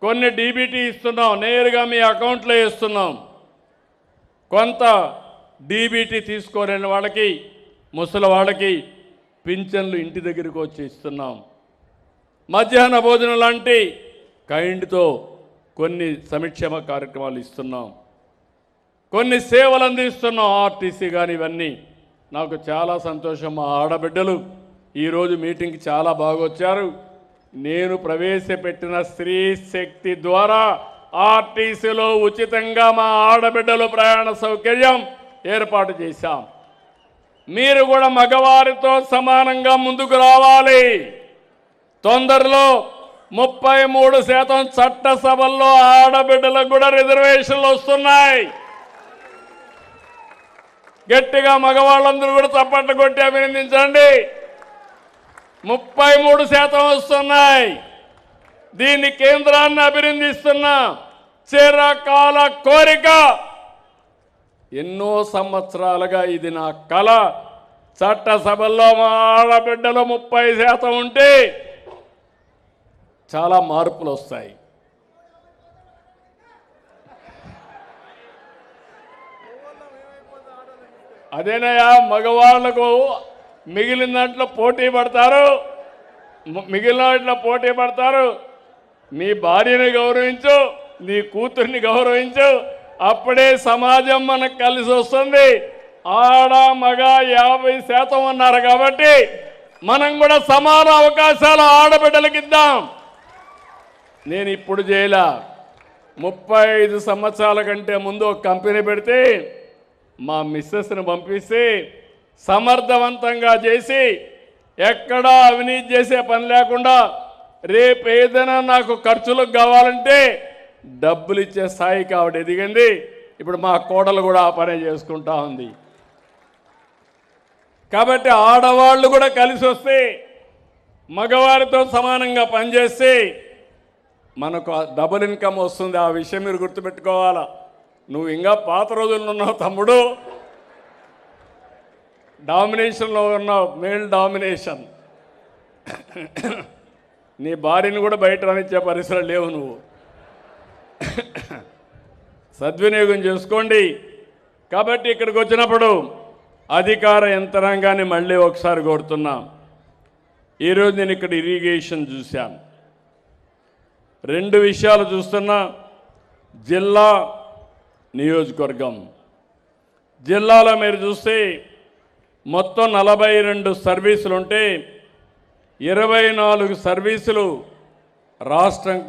కొన్ని డీబీటీ ఇస్తున్నాం, నేరుగా మీ అకౌంట్లో ఇస్తున్నాం. కొంత డీబీటీ తీసుకోలేని వాళ్ళకి, ముసలి వాళ్ళకి పింఛన్లు ఇంటి దగ్గరికి వచ్చి ఇస్తున్నాం. మధ్యాహ్న భోజనం లాంటి కైండ్తో కొన్ని సంక్షేమ కార్యక్రమాలు ఇస్తున్నాం. కొన్ని సేవలు అందిస్తున్నాం, ఆర్టీసీ కానీ. ఇవన్నీ నాకు చాలా సంతోషం. మా ఆడబిడ్డలు ఈరోజు మీటింగ్కి చాలా బాగా వచ్చారు. నేను ప్రవేశపెట్టిన స్త్రీ శక్తి ద్వారా ఆర్టీసీలో ఉచితంగా మా ఆడబిడ్డలు ప్రయాణ సౌకర్యం ఏర్పాటు చేశాం. మీరు కూడా మగవారితో సమానంగా ముందుకు రావాలి. తొందరలో 33% చట్టసభల్లో ఆడబిడ్డలకు కూడా రిజర్వేషన్లు వస్తున్నాయి. గట్టిగా మగవాళ్ళందరూ కూడా చప్పట్లు కొట్టి అభినందించండి. 33% వస్తున్నాయి. దీన్ని కేంద్రాన్ని అభినందిస్తున్నా. చిరకాల కోరిక, ఎన్నో సంవత్సరాలుగా ఇది నా కల. చట్టసభల్లో మా ఆడబిడ్డలు 30% ఉంటే చాలా మార్పులు వస్తాయి. అదేనయ్యా, మగవాళ్లకు మిగిలిన దాంట్లో పోటీ పడతారు. నీ భార్యని గౌరవించు, నీ కూతుర్ని గౌరవించు, అప్పుడే సమాజం మనకు కలిసి వస్తుంది. ఆడ మగ 50% ఉన్నారు కాబట్టి మనం కూడా సమాన అవకాశాలు ఆడబిడ్డలకు ఇద్దాం. నేను ఇప్పుడు చేయలా, 35 సంవత్సరాల కంటే ముందు ఒక కంపెనీ పెడితే మా మిస్సెస్ని పంపిస్తే సమర్థవంతంగా చేసి, ఎక్కడా అవినీతి చేసే పని లేకుండా, రేపు ఏదైనా నాకు ఖర్చులకు కావాలంటే డబ్బులు ఇచ్చే స్థాయికి ఆవిడ ఎదిగింది. ఇప్పుడు మా కోడలు కూడా ఆ పనే చేసుకుంటా ఉంది. కాబట్టి ఆడవాళ్ళు కూడా కలిసి వస్తే, మగవారితో సమానంగా పనిచేస్తే మనకు డబుల్ ఇన్కమ్ వస్తుంది. ఆ విషయం మీరు గుర్తుపెట్టుకోవాలా. నువ్వు ఇంకా పాత రోజుల్లో ఉన్నావు తమ్ముడు, డామినేషన్లో ఉన్నావు, మేల్ డామినేషన్. నీ భార్యను కూడా బయట రానిచ్చే పరిస్థితులు లేవు. నువ్వు సద్వినియోగం చేసుకోండి. కాబట్టి ఇక్కడికి వచ్చినప్పుడు అధికార యంత్రాంగాన్ని మళ్ళీ ఒకసారి కోరుతున్నాం. ఈరోజు నేను ఇక్కడ ఇరిగేషన్ చూశాను. 2 విషయాలు చూస్తున్నా. జిల్లా, నియోజకవర్గం. జిల్లాలో మీరు చూస్తే మొత్తం 42 సర్వీసులు ఉంటే 24 సర్వీసులు రాష్ట్రం